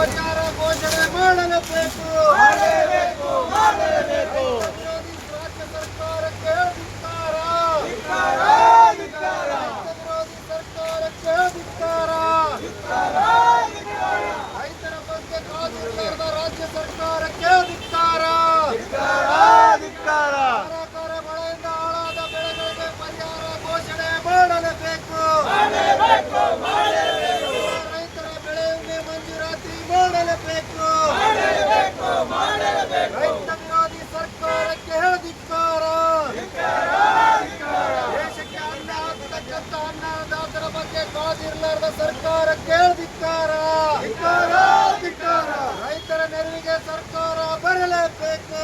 ಪರಿಹಾರ ಘೋಷಣೆ ಮಾಡಲೇಬೇಕು. ರಾಜ್ಯ ಸರ್ಕಾರಕ್ಕೆ ಧಿಕ್ಕಾರ. ವಿರೋಧಿ ಸರ್ಕಾರಕ್ಕೆ ಧಿಕ್ಕಾರ. ರೈತರ ಬಗ್ಗೆ ಕಾದಿರಲಾರದ ರಾಜ್ಯ ಸರ್ಕಾರಕ್ಕೆ ಧಿಕ್ಕಾರ. ಧಾರಾಕಾರ ಮಳೆಯಿಂದ ಹಾಳಾದ ಬೆಳೆಗಳಿಗೆ ಪರಿಹಾರ ಘೋಷಣೆ ಮಾಡಲೇಬೇಕು. ರೈತರ ಬೆಳೆ ವಿಮೆ ಮಂಜೂರಾತಿ ಮಾಡಲೇಬೇಕು. ರೈತ ವಿರೋಧಿ ಸರ್ಕಾರಕ್ಕೆ ಧಿಕ್ಕಾರ. ದೇಶಕ್ಕೆ ಅನ್ನ ಹಾಕತಕ್ಕಂಥ ಅನ್ನದಾತರ ಬಗ್ಗೆ ಕಾದಿರಲಾರದ ಸರ್ಕಾರಕ್ಕೆ ಧಿಕ್ಕಾರ. ರೈತರ ನೆರವಿಗೆ ಸರ್ಕಾರ ಬರಲೇಬೇಕು.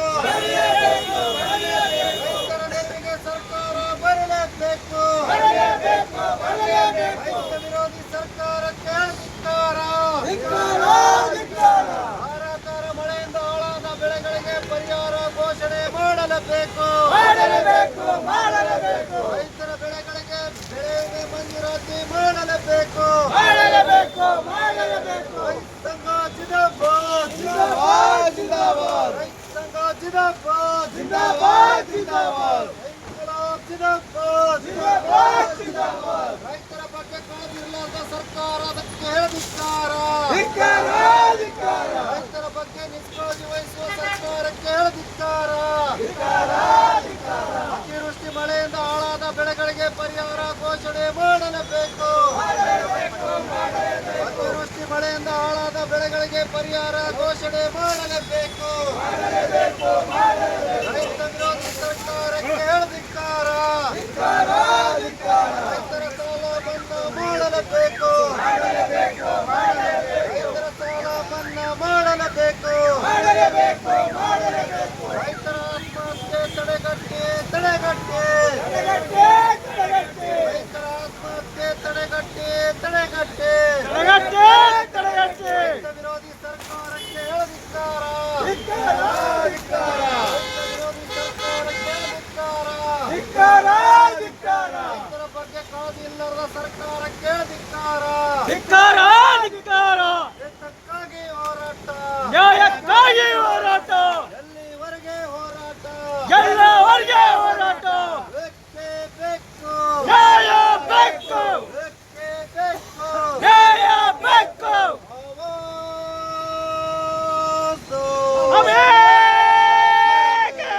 ರೈತರ ನೆರವಿಗೆ ಸರ್ಕಾರ ಬರಲೇಬೇಕು. ರೈತ ವಿರೋಧಿ ಸರ್ಕಾರಕ್ಕೆ ಧಿಕ್ಕಾರ. ಧಾರಾಕಾರ ಮಳೆಯಿಂದ ಹಾಳಾದ ಬೆಳೆಗಳಿಗೆ ಪರಿಹಾರ ಘೋಷಣೆ ಮಾಡಲೇಬೇಕು. ರೈತರ ಬೆಳೆಗಳಿಗೆ ಬೆಳೆ ವಿಮೆ ಮಂಜೂರಾತಿ ಮಾಡಲೇಬೇಕು. ರೈತ ಸಂಘ ಜಿಂದಾಬಾದ್. ರೈತ ಸಂಘ ಜಿಂದಾಬಾದ್. ರೈತರ ಬಗ್ಗೆ ಕಾದಿರಲಾರದ ಸರ್ಕಾರ ಅದಕ್ಕೆ ಧಿಕ್ಕಾರ. ರೈತರ ಬಗ್ಗೆ ನಿಷ್ಕಾಳಜಿ ವಹಿಸುವ ಸರ್ಕಾರಕ್ಕೆ ಧಿಕ್ಕಾರ. ಅತಿವೃಷ್ಟಿ ಮಳೆಯಿಂದ ಹಾಳಾದ ಬೆಳೆಗಳಿಗೆ ಪರಿಹಾರ ಘೋಷಣೆ ಮಾಡಲೇಬೇಕು. ಅತಿವೃಷ್ಟಿ ಮಳೆಯಿಂದ ಹಾಳಾದ ಬೆಳೆಗಳಿಗೆ ಪರಿಹಾರ ಘೋಷಣೆ ಮಾಡಲೇಬೇಕು. ರೈತ ವಿರೋಧಿ ಸರ್ಕಾರಕ್ಕೆ ಧಿಕ್ಕಾರ. ರೈತರ ಸಾಲ ಮನ್ನಾ ಮಾಡಲೇಬೇಕು. ರೈತರ ಸಾಲ ಮನ್ನಾ ಮಾಡಲೇಬೇಕು. ರೈತರ ಆತ್ಮಹತ್ಯೆ ತಡೆಗಟ್ಟಿ. ರೈತರ ಆತ್ಮಹತ್ಯೆ ತಡೆಗಟ್ಟಿ. ರೈತ ವಿರೋಧಿ ಸರ್ಕಾರಕ್ಕೆ ಧಿಕ್ಕಾರ. ರೈತ ವಿರೋಧಿ ಸರ್ಕಾರಕ್ಕೆ ಧಿಕ್ಕಾರ. ರೈತರ ಬಗ್ಗೆ ಕಾದಿಲ್ಲದ ಸರ್ಕಾರಕ್ಕೆ ಧಿಕ್ಕಾರ. ಏತಕ್ಕಾಗಿ ಹೋರಾಟ? ನ್ಯಾಯಕ್ಕಾಗಿ ಹೋರಾಟ. ಎಲ್ಲಿವರೆಗೆ ಹೋರಾಟ? ಎಲ್ಲವರೆಗೆ ಹೋರಾಟ. ಬೇಕೇ ಬೇಕು. ನ್ಯಾಯ ಬೇಕು. ಬೇಕೇ ಬೇಕು. ನ್ಯಾಯ ಬೇಕು. ಆವಾಜು. ಅಮೇಕೆ.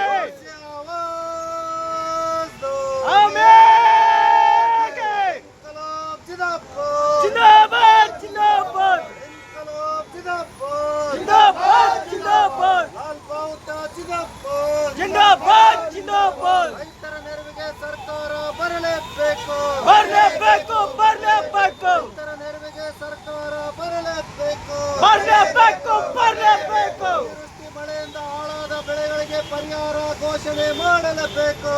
ಆವಾಜು. ಅಮೇಕೆ. ಇನ್ಕಲಾಬ್ ಜಿಂದಾಬಾದ್. ಜಿಂದಾಬಾದ್. ಜಿಂದಾಬಾದ್. ಇನ್ಕಲಾಬ್ ಜಿಂದಾಬಾದ್. ಜಿಂದಾಬಾದ್. ಲಾಲ್ ಬಾವುಟ ಜಿಂದಾಬಾದ್. ಜಿಂದಾಬಾದ್. ರೈತರ ನೆರವಿಗೆ ಸರ್ಕಾರ ಬರಲೇಬೇಕು. ರೈತರ ನೆರವಿಗೆ ಸರ್ಕಾರ ಬರಲೇಬೇಕು. ಅತಿವೃಷ್ಟಿ ಮಳೆಯಿಂದ ಹಾಳಾದ ಬೆಳೆಗಳಿಗೆ ಪರಿಹಾರ ಘೋಷಣೆ ಮಾಡಲೇಬೇಕು.